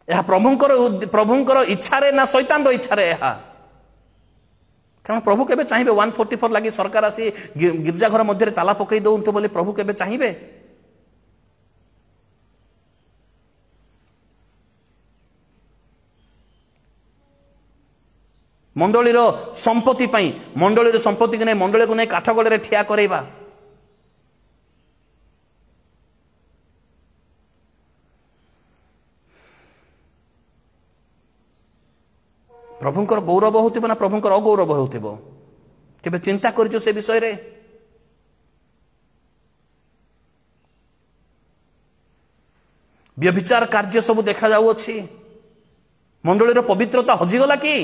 यह प्रभुंकर इच्छा रे ना शैतान रो इच्छा रे यह कारण प्रभु केबे चाहिए 144 लगी सरकार आसी गिरजाघर मध्य ताला पकई दौंतु बोली प्रभु केबे चाहिए मंडलीर संपत्ति पाई मंडलीर संपत्ति को नहीं मंडली को नहीं काठगड़े ठिया करैबा प्रभुंकर गौरव होतिबो ना प्रभुंकर अगौरव होतिबो केबे चिंता करियो से विषय रे व्यभिचार कार्य सब देखा जाउ अछि मंडलीर पवित्रता हजिगला कि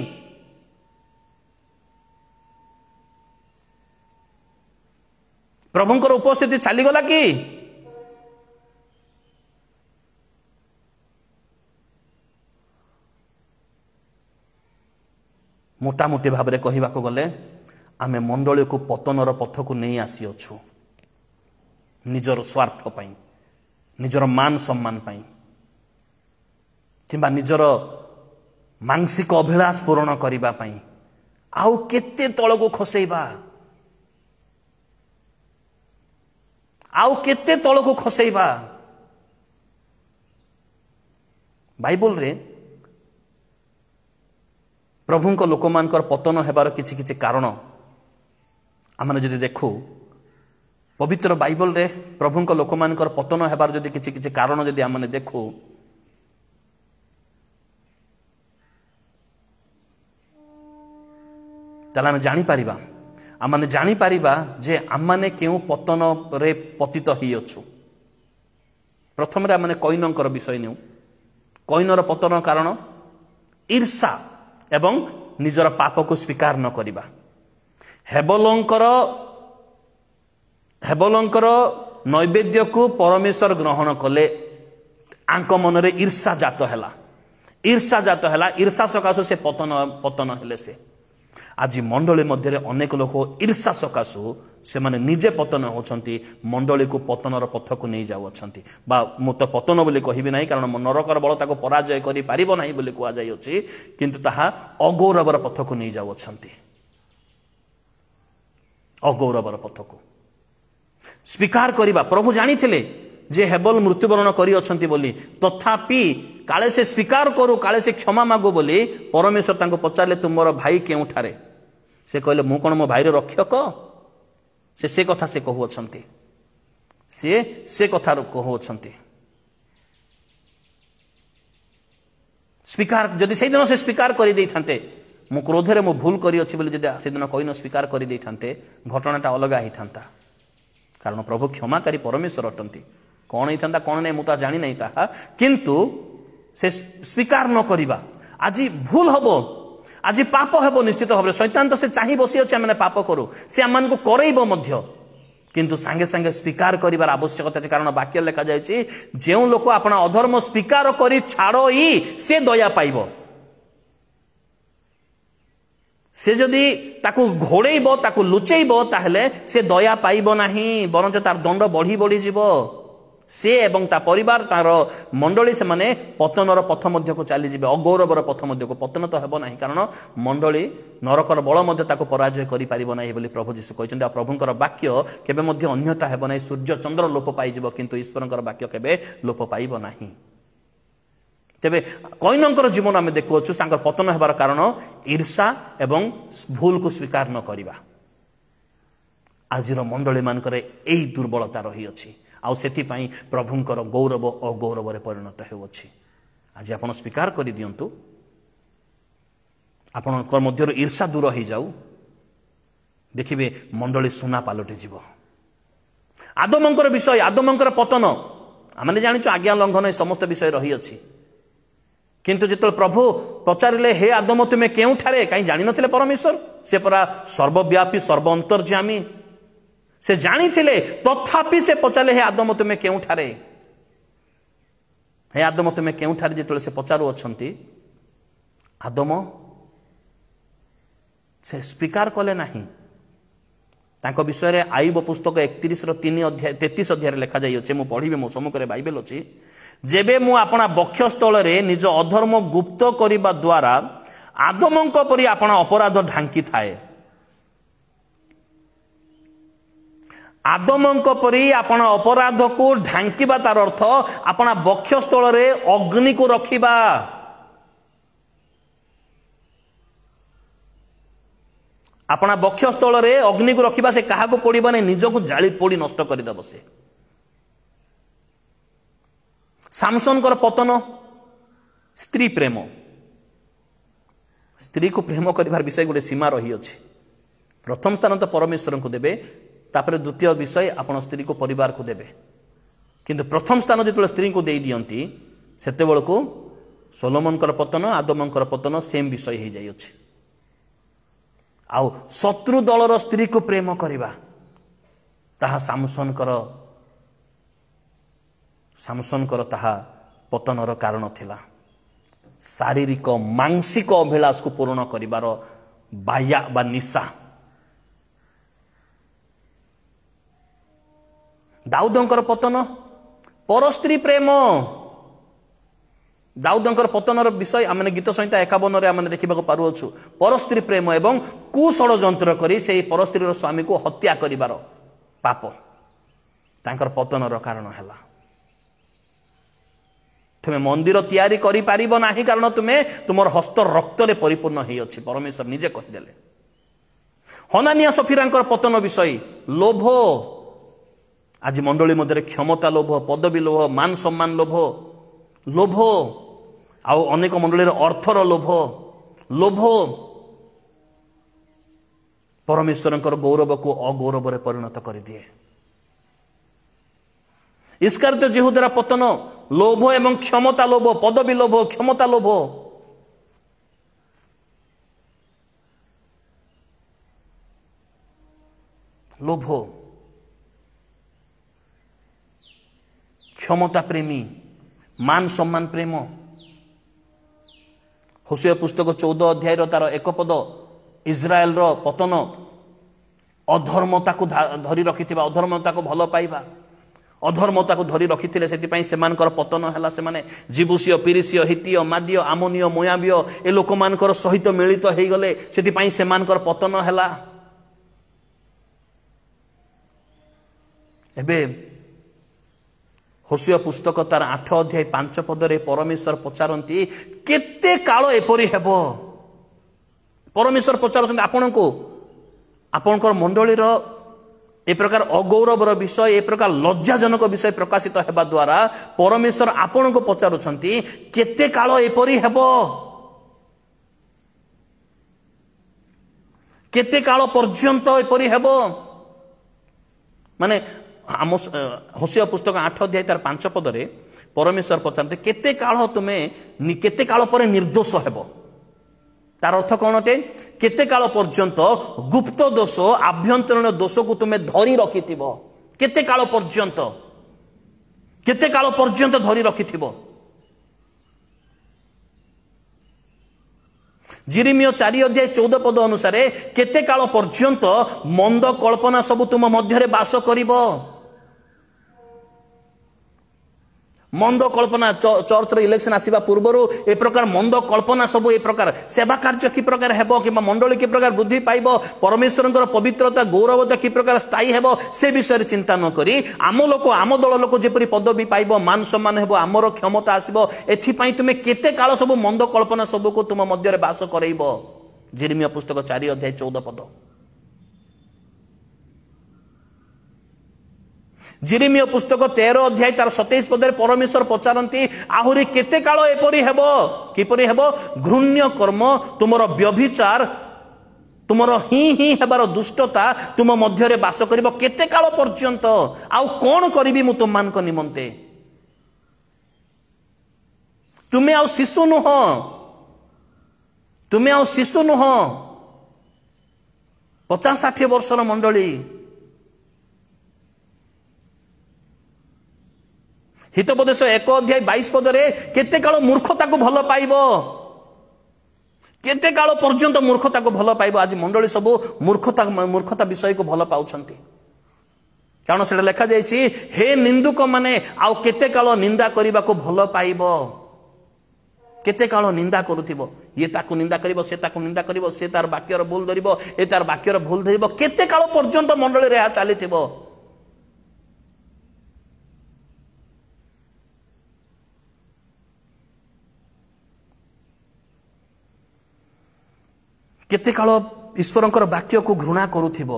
प्रभुंकर उपस्थिति चलीगला कि मोटामोटी भाव में कहवा गले आमे मंडली को पतनर पथ को नहीं आसी अच्छु निजर स्वार्थ पाई निजर मान सम्मान पाई किंबा निजर मानसिक अभिलाष पूरण करबा पाई आउ केते तळ को खसेबा आउ केते तळ को खसेबा बाइबल रे प्रभुंक लोकमानकर पतन हेबार किछि किछि कारण आमने जदि देखु पवित्र बाइबल रे प्रभुंक लोकमानकर पतन हेबार जदि किछि किछि कारण जदि आमने देखु ताला आमे जानि परिबा आमने जानि परिबा जे आमने केउ पतन रे पतित हि अछु प्रथम रे आमने कईनकर विषय नेउ कईनर पतन कारण ईर्षा एवं निजर पाप को स्वीकार न करिबा हेबलंकर नैवेद्य को परमेश्वर ग्रहण कले आंक मन रे ईर्षा जात हैला ईर्षा सकाशु से पतन हेले से आज मंडली मध्य अनेक लोक ईर्षा सकाशु से माने निजे पतन होचंती मंडली को पतनर पथ को नहीं जाउछंती बा मु तो पतन बोली कहिबि नाही कारण नरकर बल ताको पराजय करि पारिबो नाही बोली कुआ जाय अछि किंतु ताहा अगौरवर पथ को नहीं जाउछंती अगौरवर पथ को स्वीकार करिबा प्रभु जानिथिले जे हेबल मृत्युवरण करी अछंती बोली तथापि काले से स्वीकार करू काले से क्षमा मागो बोली परमेश्वर तांको पचारले तुमर भाई केउठारे से कहले मु कोन मो भाई रे रक्षक से कथा से कहू अछंती से कथा कहू अछंती स्वीकार जदि से दिन से स्वीकार कर दे थांते मु क्रोध रे मु भूल करी अछि बोली जदि से दिन कहिनो स्वीकार कर दे थांते घटनाटा अलगा ही थांता कारण प्रभु क्षमाकारी परमेश्वर अटंती कौन होता कौन नहीं मुझे जानी नहीं ताहा किंतु से स्वीकार न करिबा आज भूल हबो आज पाप हेबो निश्चित भाव शैतान तो से चाहि बसी अच्छे मैंने पाप करू से आम को करइबो मध्य किंतु सांगे सांगे स्वीकार करिबार आवश्यकता है कारण वाक्य लिखा जायछि जेउ लोक अपना अधर्म स्वीकार करी छाड़ोई से दया पाइबो से जदि ताकू घोड़ेइबो ताकू लुचेइबो ताहले से दया पाइबो नाही बरंच तार दंड बढ़ी बढ़ी जीवो से एवं ता परिवार तार मंडली से माने पतनर पथ मध्य को चली जिबे अगौरवर पथ मध्य को पतन तो हेबो नाही कारण मंडली नरकर बल मध्य ताको पराजय करि पारिबो नाही बोली प्रभु यीशु कहचंदी आ प्रभुंकर वाक्य केबे मध्य अन्यथा हेबो नाही सूर्य चंद्र लोप पाइ जिवो किंतु ईश्वरंकर वाक्य केबे लोप पाइबो नाही तेबे कईनंकर जीवन आम देखुछु तांकर पतन हेबार कारण ईर्षा एवं भूल को स्वीकार न करिबा आजिर मंडली मानकर एई दुर्बलता रही अछि आउ सेति पई प्रभुंकर गौरव अगौरव रे परिणत हेउछि आज आपण स्वीकार करि दियंतु आपणकर मध्य ईर्षा दूर हो जाऊ देखिबे मंडली सुना पालटि जीव आदमंकर विषय आदमंकर पतन आमने जानिछु आज्ञा लंघन समस्त विषय रही अछि किंतु जितल प्रभु पचारिले हे आदम तुमे केउ ठारे काई जानि नथिले परमेश्वर से परा सर्वव्यापी सर्व अंतर्यामी से जानी थिले तथापि से पचारे हे आदम तुमे केउ ठारे हे आदम तुमे केउ ठारे जितले से पचारू अछंती आदम से स्वीकार कले नाही तांको विषय रे आयुब पुस्तक 31 रो 3 अध्याय 33 अध्याय रे लिखा जाई अछि मु पढिबे मो सम्मुख रे बाइबल अछि जेबे मु आपना वक्षस्थल रे निज अधर्म गुप्त करिबा द्वारा आदमंक परि आपना अपराध ढांकी थाए आदमंक परि आपना अपराध को ढांकीबा तार अर्थ आपना वक्षस्थल रे अग्नि को रखिबा अपना वक्षस्थल रे अग्नि को रखिबा से कहा को पड़िबा नै निज को जाली पोड़ी नष्ट कर दब से सामसन कर पतन स्त्री प्रेम स्त्री को प्रेम करिवार विषय गोटे सीमा रही अछि प्रथम स्थान तो परमेश्वर को देबे तापर द्वितीय विषय आपण स्त्री को परिवार को देबे किंतु प्रथम स्थान जेतले स्त्री को देई दियंती सेते बेलको सोलोमन कर पतन आदम कर पतन सेम विषय हो जाई अछि आउ शत्रु दलर स्त्री को प्रेम करिबा ताहा सामसन कर ताहा पतनर कारण थिला शारीरिक मानसिक अभिलाष को पूर्ण करिबार बाया बा निशा दाऊदंकर पतन पर स्त्री प्रेम दाऊदंकर पतनर विषय आमने गीत संहिता 51 रे आमने देखिबा को पारुछु पर स्त्री प्रेम एवं कुषड़यंत्र करी से पर स्त्री स्वामी को हत्या करिबार पाप तांकर पतनर कारण हैला तुमे मंदिर तैयारी करि पारिबो नाही कारण तुमे तुमर हस्त रक्त रे परिपूर्ण हेइ अछि परमेश्वर निजे कहि देले हनानिया सफीरांकर पतन विषय लोभ आज मंडली मध्य क्षमता लोभ पदवी लोभ मान सम्मान लोभ लोभ आउ अनेक मंडली अर्थर लोभ लोभ परमेश्वर गौरव को अगौरव रे परिणत कर दिए इस्करियोत यहूदार पतन लोभ एवं क्षमता लोभ पदवी लोभ क्षमता लोभ लोभ क्षमता प्रेमी मान सम्मान प्रेम होशे पुस्तक 14 अध्याय तार एक पद इज्राएल रो पतन अधर्मता को धरी रखि अधर्मता को भल पाइबा अधर्मता को धरी रखिथिले सेति सेमानकर पतन हैला से माने जिबुसियो पिरिसियो हितियो मादियो आमोनियो मोयाबियो ए लोक मानकर सहित मिलित हेइ गले सेति सेमानकर पतन हैला एबे होशिया पुस्तक तार 8 अध्याय 5 पदरे परमेश्वर पचारंती केते काल एपरि हेबो परमेश्वर पचारंती आपन को आपनकर मंडलीर ए प्रकार अगौरवर विषय ए प्रकार लज्जाजनक विषय प्रकाशित हेबा द्वारा परमेश्वर आपन को पचारुछंती केते काल एपरि हेबो केते काल पर्यंत एपरि हेबो माने आम होसिया पुस्तक 8 अध्याय तार 5 पदरे परमेश्वर पचारते केते काल तुम्हें केते काल पर निर्दोष हेब तार अर्थ कौन अटे केते काल पर्यंत गुप्त दोष आभ्यंतरीण दोष को तुम्हें धरी रखिथिब केते काल पर्यंत धरी रखिथिब जिरिमियो 4 अध्याय 14 पद अनुसार केते काल पर्यंत मंद कल्पना सब तुम मध्य बास करिबो मंद कल्पना चर्च रे इलेक्शन आसीबा पूर्वरु ए प्रकार मंद कल्पना सब ए प्रकार सेवा कार्य कि प्रकार हेबो कि मंडली कि प्रकार वृद्धि पाइबो परमेश्वरंकर पवित्रता गौरवता कि प्रकार स्थायी हेबो से विषय चिंता न करी आम लोक आम दल लोक जेपरि पदवी पाइबो मान सम्मान हेबो आमर क्षमता आसीबो एथि पई तुमे केते काल सब मंद कल्पना सब को तुम मध्य रे बास करैबो जिरिमिया पुस्तक 4 अध्याय 14 पद जिरिमिया पुस्तक 13 अध्याय तार 27 पदरे परमेश्वर पचारती आहुरी केते काल एपरि हेबो किपरि हेबो घृण्य कर्म तुमर व्यभिचार तुमर ही हेबार दुष्टता तुम मध्य रे बास करिबो केते काल पर्यंत आउ कोन करिबी मु तुम मान को निमंते तुमे आउ शिशु नुह 50-60 वर्षर मंडली हितोपदेश 1 अध्याय 22 पदरे केते काल मूर्खता को भल पाइबो केते काल पर्यंत मूर्खता को भल पाइबो आज मंडली सब मूर्खता विषय को भल पाउछंती कारण सेटा लेखा जायछि हे निंदुक माने आउ केते काल निंदा करिबा को भल पाइबो केते काल निंदा करूथिबो ये ताकू निंदा करिबो से ताकू निंदा करिबो से तार वाक्यर भूल धरिबो ए तार वाक्यर भूल धरिबो केते काल पर्यंत मंडली रे चलीथिबो केते काल ईश्वरंकर वाक्य को घृणा करूथिबो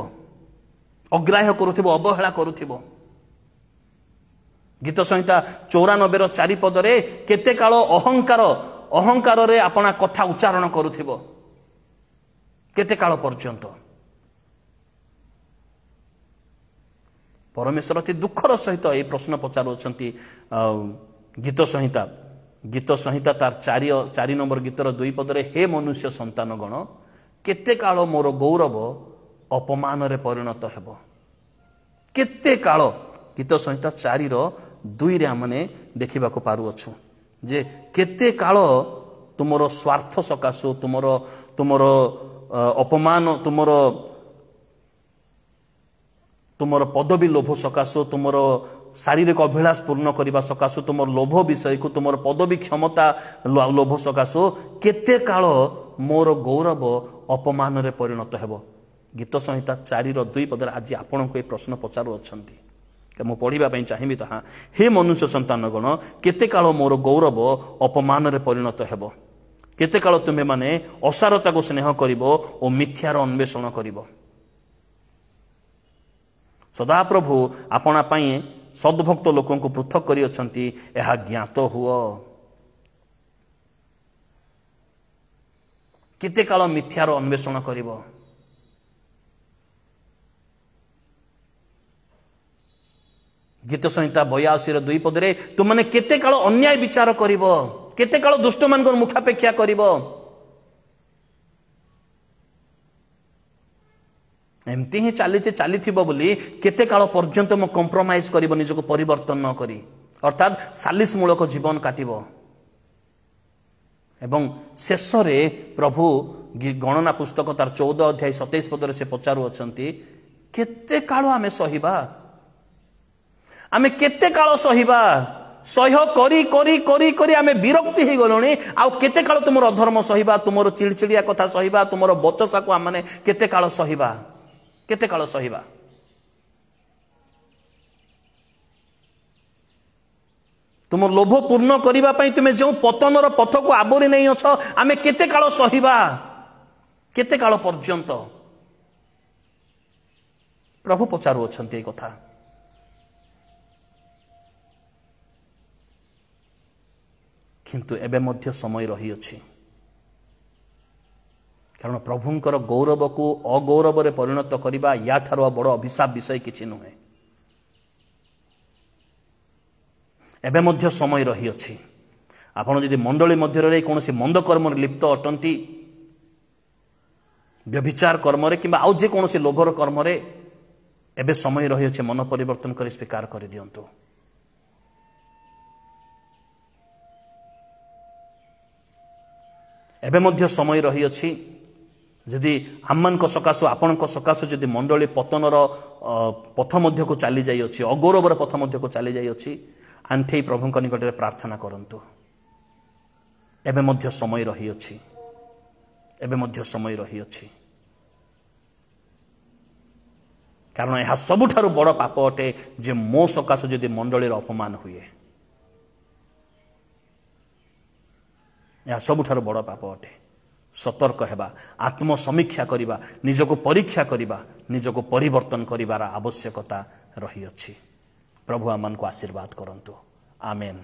अग्राह्य करूथिबो अवहेला करूथिबो गीत संहिता 94 4 पदरे केते काल अहंकार रे अपना कथा उच्चारण करूथिबो केते काल पर्यंत परमेश्वर अति दुखर सहित ए प्रश्न पचारुछंती गीत संहिता तार 4 नंबर गीतर 2 पदरे हे मनुष्य संतान गण केते काल मोर गौरव अपमान रे परिणत हेबो केते काल गीत संहिता 4:2 रे हमने देखिबा को पारु अछु जे केते काल तुमरो स्वार्थ सकाशो तुमरो अपमान तुमरो पदवी लोभ सकाशो तुमरो शारीरिक अभिलाष पूर्ण करने सकाशु तुम लोभ विषय को तुम पदवी क्षमता लोभ सकाशु केते काल मोर गौरव अपमान रे परिणत हेबो गीत संहिता 4:2 पदर आज आपण को प्रश्न पचारू अच्छा मु पढ़ा चाहिए ताहा हे मनुष्य संतान गण केते काल मोर गौरव अपमान रे परिणत हेबो केते काल तुम्हें माने असारता को स्नेह करिवो और मिथ्यार अन्वेषण करिवो सदा प्रभु आपणा पई सद्भक्त लोकों को पृथक करी अछंती एहा ज्ञात हुओ केते काल मिथ्यार अन्वेषण करिवो गीत संहिता 82:2 पदरे तुमने केते काल अन्याय विचार करिवो केते काल दुष्ट मानकर मुखापेक्षा करिवो एमती ही चली बोली केते काल पर्यंत मो कंप्रोमाइज करिवो निजको परिवर्तन न करी अर्थात सालिस मूलक जीवन काटिवो एवं शेष रे प्रभु गणना पुस्तक तार 14:27 पदरे से पचारू अछंती केते काल आमे सहिबा आमे केते काल सहिबा सह्य करी करी करी करी आमे विरक्ति ही गलोनी आउ केते काल तुमर अधर्म सहिबा तुमर चिड़चिड़िया कथा सहिबा तुमर बचसा को आमने केते काल सहिबा केते काल सहिबा तुम लोभ पूर्ण करिबा पई तुमे जो पतनर पथ को आबोरी नहीं अछ आमे केते काल सहिबा केते काल पर्यंत प्रभु पचारू अछंती ए कथा किंतु एबे मध्य समय रही अछि कारण प्रभुंकर गौरव को अगौरव रे परिणत करिबा या थारो बड़ अभिशाप विषय किछि नुहे एबे मध्य समय रही अछि आपण जदि मंडली मध्य रही कोनोसी मंद कर्म लिप्त अटंती व्यभिचार कर्म रे किंबा आउ जे कोनोसी लोभर कर्म रे एबे समय रही अछि मन परिवर्तन कर स्वीकार कर दियंतु। एबे मध्य समय रही अछि जदि आमन को सकाशु आपण को सकाशु जदि मंडली पतनर पथ मध्य को चली जाई अछि अगौरवर पथ मध्य को चली जाई अछि आंठे प्रभु निकट में प्रार्थना करंतु। एबे मध्य समय रही अछि एबे मध्य समय रही अछि कारण यह सबुठारु बड़ पाप अटे जे मो सकाशु जदि मंडलीर अपमान हुए यह सबुठारु बड़ पाप अटे। सतर्क हेबा आत्मसमीक्षा करिबा निजको परीक्षा करिबा निजको परिवर्तन करिबार आवश्यकता रही अछि। प्रभु आमन को आशीर्वाद करंतु। आमेन।